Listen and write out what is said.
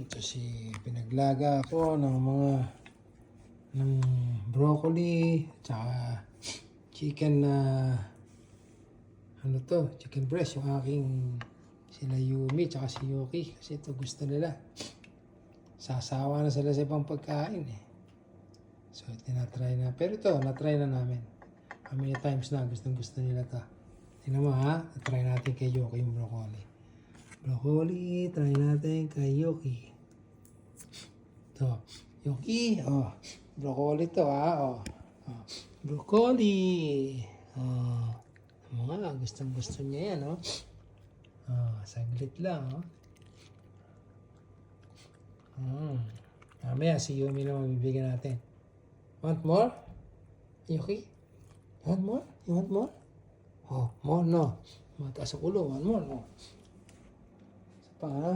Kasi pinaglaga ako ng broccoli, tsaka chicken na, chicken breast, yung aking sila Yumi, tsaka si Yuki. Kasi ito gusto nila. Sasawa na sila sa ibang pagkain eh. So, tinatry na. Pero ito, natry na namin. How many times na gusto nila to. Tingnan mo ha, try natin kay Yuki yung broccoli. Broccoli, try natin kay Yuki. Ito, Yuki, broccoli to ha, broccoli. Mga gusto niya yan, saglit lang, Mamaya si Yumi na mabibigyan natin. Want more? Yuki? You want more? You want more? More no. Mataas ang ulo. Want more no. Isa pa ha.